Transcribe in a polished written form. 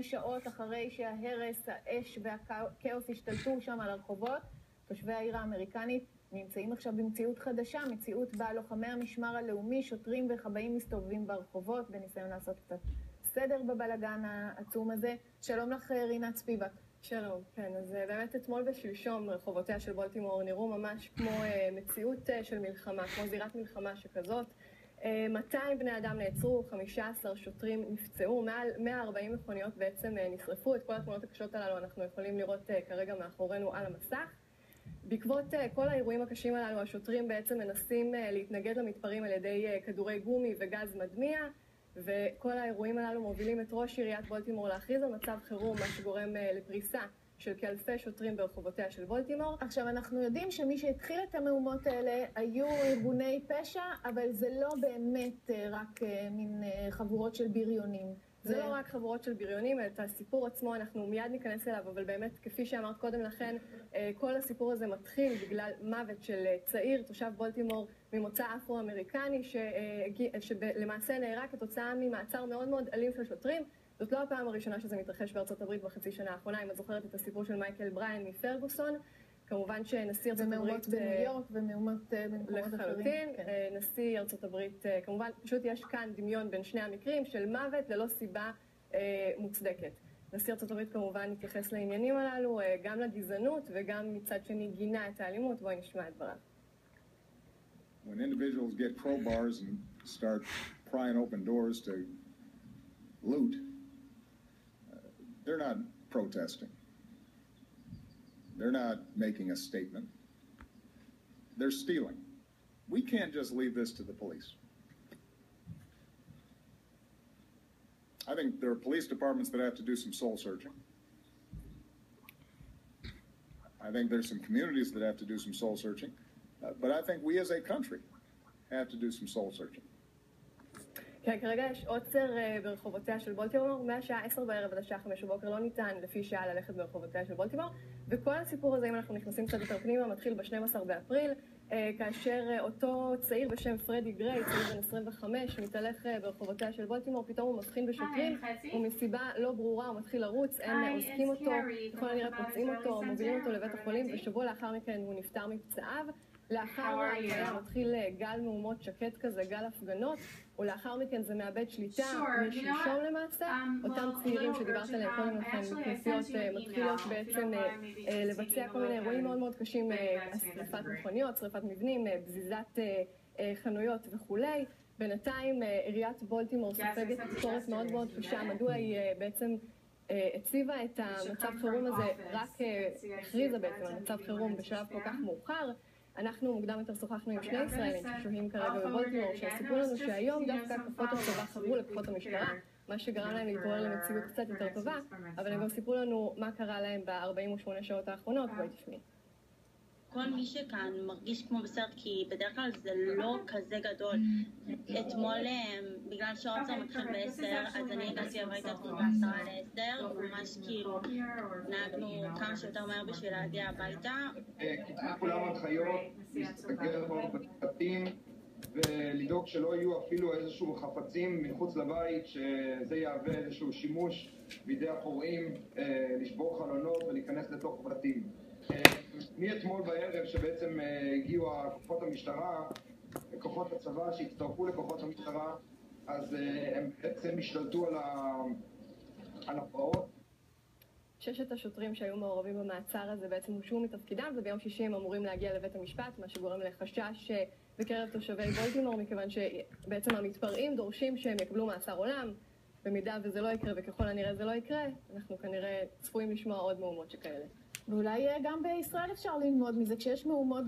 שעות אחרי שההרס, האש והכאוס השתלטו שם על הרחובות, תושבי העיר האמריקנית נמצאים עכשיו במציאות חדשה, מציאות בה לוחמי המשמר הלאומי, שוטרים וחבאים מסתובבים ברחובות בניסיון לעשות קצת סדר בבלגן העצום הזה. שלום לך רינת ספיבק. שלום, כן, אז באמת אתמול ושלשום רחובותיה של בולטימור נראו ממש כמו מציאות של מלחמה, כמו זירת מלחמה שכזאת. 200 בני אדם נעצרו, 15 שוטרים נפצעו, מעל 140 מכוניות בעצם נשרפו. את כל התמונות הקשות הללו אנחנו יכולים לראות כרגע מאחורינו על המסך. בעקבות כל האירועים הקשים הללו, השוטרים בעצם מנסים להתנגד למתפרעים על ידי כדורי גומי וגז מדמיע, וכל האירועים הללו מובילים את ראש עיריית בולטימור להכריז על מצב חירום, מה שגורם לפריסה של כאלפי שוטרים ברחובותיה של בולטימור. עכשיו, אנחנו יודעים שמי שהתחיל את המהומות האלה היו ארגוני פשע, אבל זה לא באמת רק מין חבורות של בריונים. זה לא רק חבורות של בריונים, את הסיפור עצמו אנחנו מיד ניכנס אליו, אבל באמת, כפי שאמרת קודם לכן, כל הסיפור הזה מתחיל בגלל מוות של צעיר, תושב בולטימור ממוצא אפרו-אמריקני, שלמעשה נהרג כתוצאה ממעצר מאוד מאוד אלים של שוטרים. זאת לא הפעם הראשונה שזה מתרחש בארצות הברית בחצי שנה האחרונה. אם את זוכרת את הסיפור של מייקל בריין מפרגוסון, כמובן שנשיא ארצות הברית... ומהומות בניו יורק ומהומות במקומות אחרים. נשיא ארצות הברית, כמובן, פשוט יש כאן דמיון בין שני המקרים של מוות ללא סיבה מוצדקת. נשיא ארצות הברית כמובן התייחס לעניינים הללו, גם לגזענות וגם מצד שני גינה את האלימות. בואי נשמע את דבריו. When individuals get crowbars and start prying open doors to loot, they're not protesting. They're not making a statement. They're stealing. We can't just leave this to the police. I think there are police departments that have to do some soul searching. I think there's some communities that have to do some soul searching. But I think we as a country have to do some soul searching. כן, כרגע יש עוצר ברחובותיה של בולטימור, מהשעה 10 בערב עד השעה 5 בבוקר לא ניתן לפי שעה ללכת ברחובותיה של בולטימור, וכל הסיפור הזה, אם אנחנו נכנסים קצת יותר פנימה, מתחיל ב-12 באפריל, כאשר אותו צעיר בשם פרדי גריי, צעיר בן 25, מתהלך ברחובותיה של בולטימור, פתאום הוא מבחין בשוטרים, ומסיבה לא ברורה הוא מתחיל לרוץ, הם עוסקים אותו, ככל הנראה פוצעים אותו, מובילים אותו לבית החולים, ושבוע לאחר מכן הוא נפטר מפצעיו. לאחר העלייה מתחיל גל מהומות שקט כזה, גל הפגנות, ולאחר מכן זה מאבד שליטה משלשום למעשה. אותם צעירים שדיברת עליהם קודם לכן בכנסיות מתחילות בעצם לבצע כל מיני אירועים מאוד מאוד קשים, שרפת מכוניות, שרפת מבנים, בזיזת חנויות וכולי. בינתיים עיריית בולטימור סופגת ביקורת מאוד מאוד קשה, מדוע היא בעצם הציבה את המצב חירום הזה, רק הכריזה בעצם על מצב חירום בשלב כל כך מאוחר. אנחנו מוקדם יותר שוחחנו עם שני ישראלים ששוהים כרגע בבולטימור, שסיפרו לנו שהיום דווקא כוחות הצבא חברו לכוחות המשטרה, מה שגרם להם להתעורר למציאות קצת יותר טובה, אבל הם גם סיפרו לנו מה קרה להם ב-48 שעות האחרונות. בואי תשמעי. כל מי שכאן מרגיש כמו בסרט, כי בדרך כלל זה לא כזה גדול. אתמול, בגלל שהעוצר מתחיל ב-10, אז אני הגעתי הביתה ב-10 ל-10, ממש כאילו נהגנו כמה שיותר מהר בשביל להגיע הביתה. קיצרו כולם הנחיות, להסתגר בבתים ולדאוג שלא יהיו אפילו איזשהו חפצים מחוץ לבית, שזה יהווה איזשהו שימוש בידי הפורעים לשבור חלונות ולהיכנס לתוך בתים. מאתמול בערב שבעצם הגיעו כוחות המשטרה, כוחות הצבא שהצטרפו לכוחות המשטרה, אז הם בעצם השתלטו על הפרעות. 6 השוטרים שהיו מעורבים במעצר הזה בעצם הושעו מתפקידם, וביום שישי הם אמורים להגיע לבית המשפט, מה שגורם לחשש בקרב תושבי בולטימור, מכיוון שבעצם המתפרעים דורשים שהם יקבלו מאסר עולם. במידה וזה לא יקרה, וככל הנראה זה לא יקרה, אנחנו כנראה צפויים לשמוע עוד מהומות שכאלה. ואולי גם בישראל אפשר ללמוד מזה, כשיש מהומות